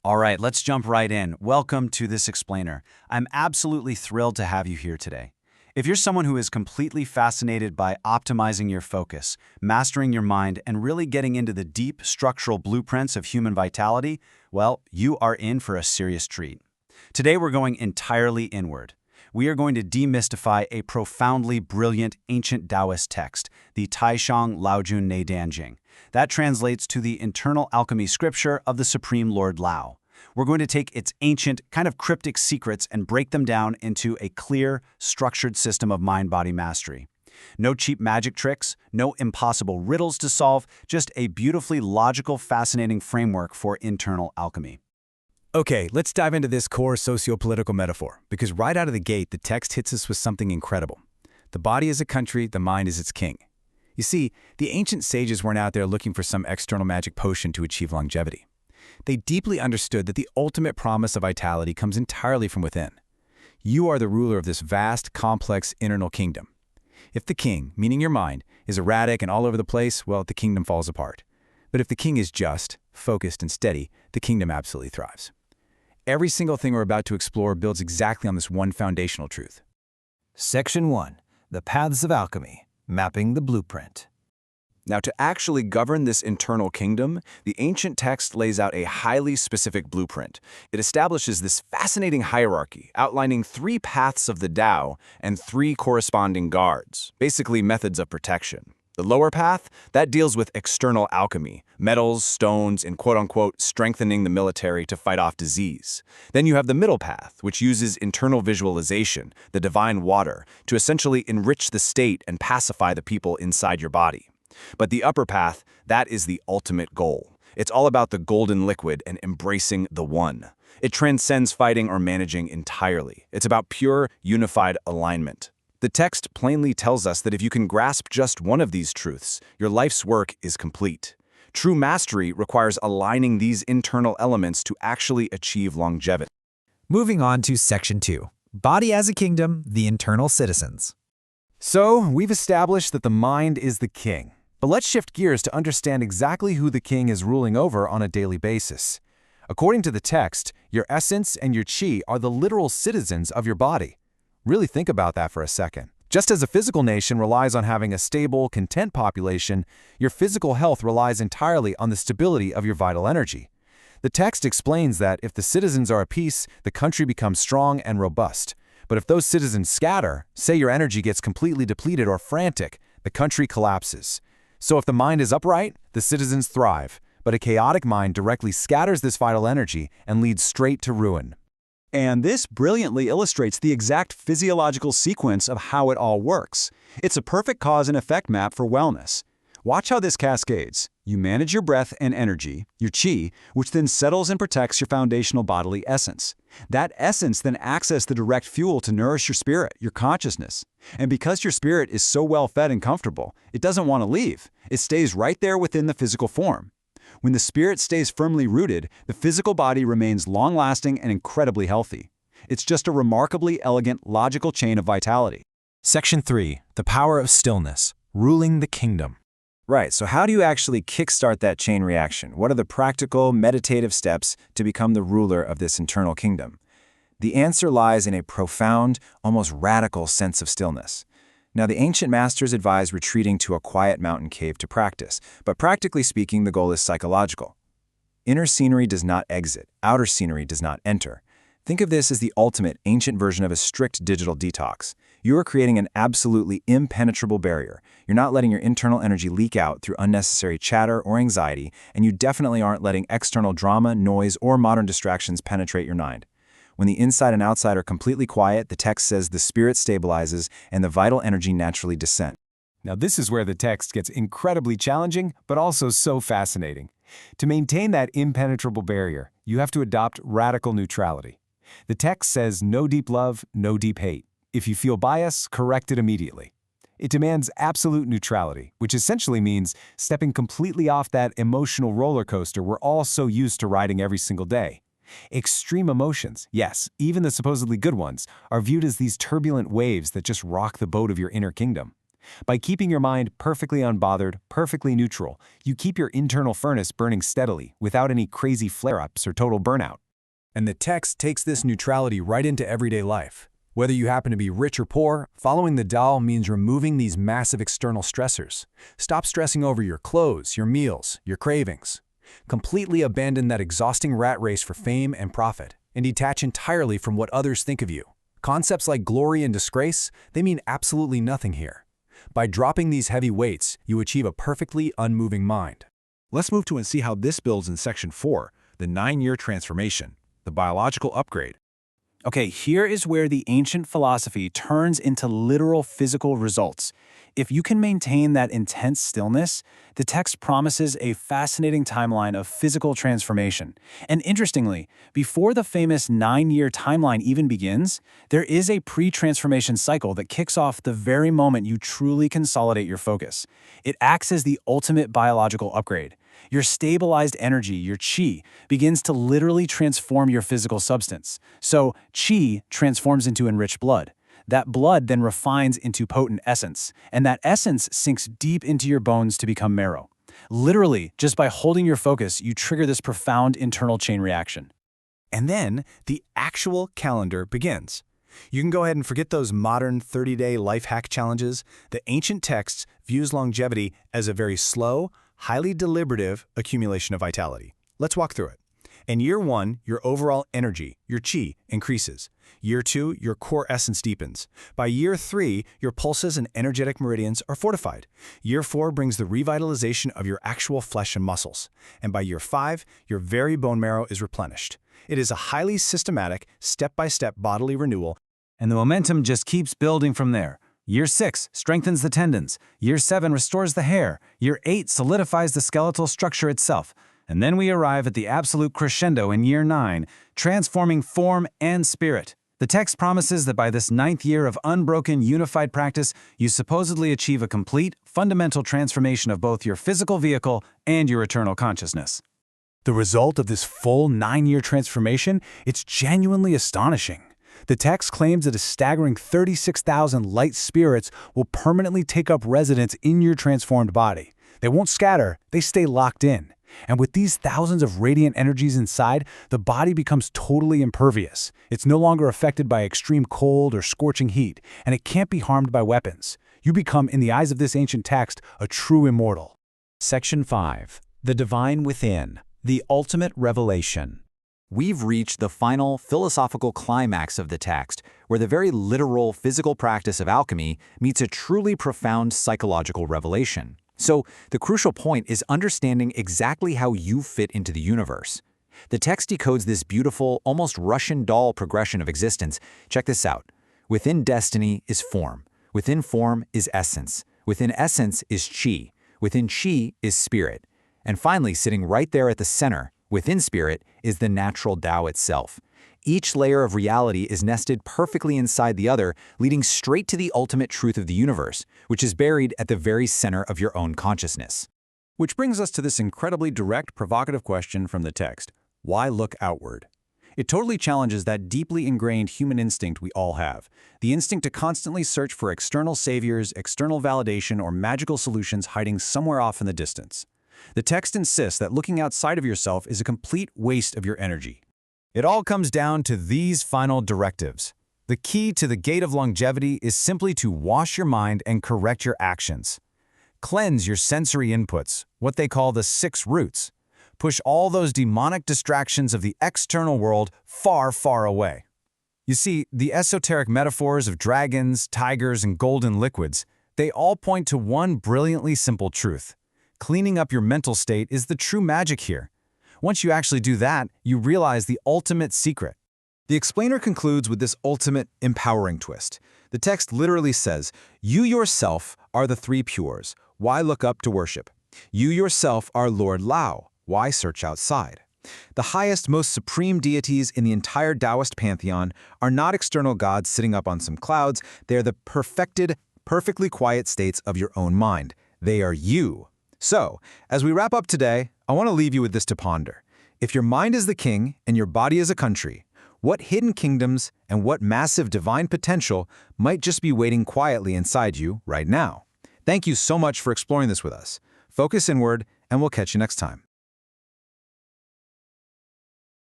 All right, let's jump right in. Welcome to this explainer. I'm absolutely thrilled to have you here today. If you're someone who is completely fascinated by optimizing your focus, mastering your mind, and really getting into the deep structural blueprints of human vitality, well, you are in for a serious treat. Today we're going entirely inward. We are going to demystify a profoundly brilliant ancient Taoist text, the太上老君内丹经. That translates to the internal alchemy scripture of the Supreme Lord Lao. We're going to take its ancient, kind of cryptic secrets and break them down into a clear, structured system of mind-body mastery. No cheap magic tricks, no impossible riddles to solve, just a beautifully logical, fascinating framework for internal alchemy. Okay, let's dive into this core socio-political metaphor, because right out of the gate, the text hits us with something incredible. The body is a country, the mind is its king. You see, the ancient sages weren't out there looking for some external magic potion to achieve longevity. They deeply understood that the ultimate promise of vitality comes entirely from within. You are the ruler of this vast, complex internal kingdom. If the king, meaning your mind, is erratic and all over the place, well, the kingdom falls apart. But if the king is just, focused, and steady, the kingdom absolutely thrives. Every single thing we're about to explore builds exactly on this one foundational truth. Section 1. The Paths of Alchemy, Mapping the Blueprint. Now, to actually govern this internal kingdom, the ancient text lays out a highly specific blueprint. It establishes this fascinating hierarchy, outlining 3 paths of the Tao and 3 corresponding guards, basically methods of protection. The lower path, that deals with external alchemy, metals, stones, and quote-unquote strengthening the military to fight off disease. Then you have the middle path, which uses internal visualization, the divine water, to essentially enrich the state and pacify the people inside your body. But the upper path, that is the ultimate goal. It's all about the golden liquid and embracing the one. It transcends fighting or managing entirely. It's about pure, unified alignment. The text plainly tells us that if you can grasp just one of these truths, your life's work is complete. True mastery requires aligning these internal elements to actually achieve longevity. Moving on to Section 2. Body as a Kingdom, the Internal Citizens. So, we've established that the mind is the king. But let's shift gears to understand exactly who the king is ruling over on a daily basis. According to the text, your essence and your qi are the literal citizens of your body. Really think about that for a second. Just as a physical nation relies on having a stable, content population, your physical health relies entirely on the stability of your vital energy. The text explains that if the citizens are at peace, the country becomes strong and robust. But if those citizens scatter, say your energy gets completely depleted or frantic, the country collapses. So if the mind is upright, the citizens thrive. But a chaotic mind directly scatters this vital energy and leads straight to ruin. And this brilliantly illustrates the exact physiological sequence of how it all works. It's a perfect cause and effect map for wellness. Watch how this cascades. You manage your breath and energy, your qi, which then settles and protects your foundational bodily essence. That essence then acts as the direct fuel to nourish your spirit, your consciousness. And because your spirit is so well fed and comfortable, it doesn't want to leave. It stays right there within the physical form. When the spirit stays firmly rooted, the physical body remains long-lasting and incredibly healthy. It's just a remarkably elegant, logical chain of vitality. Section 3. The Power of Stillness, Ruling the Kingdom. Right, so how do you actually kickstart that chain reaction? What are the practical, meditative steps to become the ruler of this internal kingdom? The answer lies in a profound, almost radical sense of stillness. Now, the ancient masters advise retreating to a quiet mountain cave to practice, but practically speaking, the goal is psychological. Inner scenery does not exit, outer scenery does not enter. Think of this as the ultimate ancient version of a strict digital detox. You are creating an absolutely impenetrable barrier. You're not letting your internal energy leak out through unnecessary chatter or anxiety, and you definitely aren't letting external drama, noise, or modern distractions penetrate your mind. When the inside and outside are completely quiet, the text says the spirit stabilizes and the vital energy naturally descends. Now this is where the text gets incredibly challenging, but also so fascinating. To maintain that impenetrable barrier, you have to adopt radical neutrality. The text says no deep love, no deep hate. If you feel bias, correct it immediately. It demands absolute neutrality, which essentially means stepping completely off that emotional roller coaster we're all so used to riding every single day. Extreme emotions, yes, even the supposedly good ones, are viewed as these turbulent waves that just rock the boat of your inner kingdom. By keeping your mind perfectly unbothered, perfectly neutral, you keep your internal furnace burning steadily without any crazy flare-ups or total burnout. And the text takes this neutrality right into everyday life. Whether you happen to be rich or poor, following the Tao means removing these massive external stressors. Stop stressing over your clothes, your meals, your cravings. Completely abandon that exhausting rat race for fame and profit, and detach entirely from what others think of you. Concepts like glory and disgrace, they mean absolutely nothing here. By dropping these heavy weights, you achieve a perfectly unmoving mind. Let's move to and see how this builds in Section 4, the 9-year transformation, the biological upgrade. Okay, here is where the ancient philosophy turns into literal physical results. If you can maintain that intense stillness, the text promises a fascinating timeline of physical transformation. And interestingly, before the famous 9-year timeline even begins, there is a pre-transformation cycle that kicks off the very moment you truly consolidate your focus. It acts as the ultimate biological upgrade. Your stabilized energy, your qi, begins to literally transform your physical substance. So, qi transforms into enriched blood. That blood then refines into potent essence, and that essence sinks deep into your bones to become marrow. Literally, just by holding your focus, you trigger this profound internal chain reaction. And then the actual calendar begins. You can go ahead and forget those modern 30-day life hack challenges. The ancient text views longevity as a very slow, highly deliberative accumulation of vitality. Let's walk through it. In year 1, your overall energy, your qi, increases. Year 2, your core essence deepens. By year 3, your pulses and energetic meridians are fortified. Year 4 brings the revitalization of your actual flesh and muscles. And by year 5, your very bone marrow is replenished. It is a highly systematic, step-by-step bodily renewal, and the momentum just keeps building from there. Year 6 strengthens the tendons. Year 7 restores the hair. Year 8 solidifies the skeletal structure itself. And then we arrive at the absolute crescendo in year 9, transforming form and spirit. The text promises that by this 9th year of unbroken, unified practice, you supposedly achieve a complete, fundamental transformation of both your physical vehicle and your eternal consciousness. The result of this full 9-year transformation, it's genuinely astonishing. The text claims that a staggering 36,000 light spirits will permanently take up residence in your transformed body. They won't scatter, they stay locked in. And with these thousands of radiant energies inside, the body becomes totally impervious. It's no longer affected by extreme cold or scorching heat, and it can't be harmed by weapons. You become, in the eyes of this ancient text, a true immortal. Section 5. The Divine Within, the Ultimate Revelation. We've reached the final philosophical climax of the text, where the very literal physical practice of alchemy meets a truly profound psychological revelation. So, the crucial point is understanding exactly how you fit into the universe. The text decodes this beautiful, almost Russian doll progression of existence. Check this out. Within destiny is form. Within form is essence. Within essence is qi. Within qi is spirit. And finally, sitting right there at the center, within spirit, is the natural Tao itself. Each layer of reality is nested perfectly inside the other, leading straight to the ultimate truth of the universe, which is buried at the very center of your own consciousness. Which brings us to this incredibly direct, provocative question from the text. Why look outward? It totally challenges that deeply ingrained human instinct we all have, the instinct to constantly search for external saviors, external validation, or magical solutions hiding somewhere off in the distance. The text insists that looking outside of yourself is a complete waste of your energy. It all comes down to these final directives. The key to the gate of longevity is simply to wash your mind and correct your actions. Cleanse your sensory inputs, what they call the 6 roots. Push all those demonic distractions of the external world far, far away. You see, the esoteric metaphors of dragons, tigers, and golden liquids, they all point to one brilliantly simple truth. Cleaning up your mental state is the true magic here. Once you actually do that, you realize the ultimate secret. The explainer concludes with this ultimate, empowering twist. The text literally says, "You yourself are the 3 pures. Why look up to worship? You yourself are Lord Lao. Why search outside?" The highest, most supreme deities in the entire Taoist pantheon are not external gods sitting up on some clouds. They're the perfected, perfectly quiet states of your own mind. They are you. So, as we wrap up today, I want to leave you with this to ponder. If your mind is the king and your body is a country, what hidden kingdoms and what massive divine potential might just be waiting quietly inside you right now? Thank you so much for exploring this with us. Focus inward, and we'll catch you next time.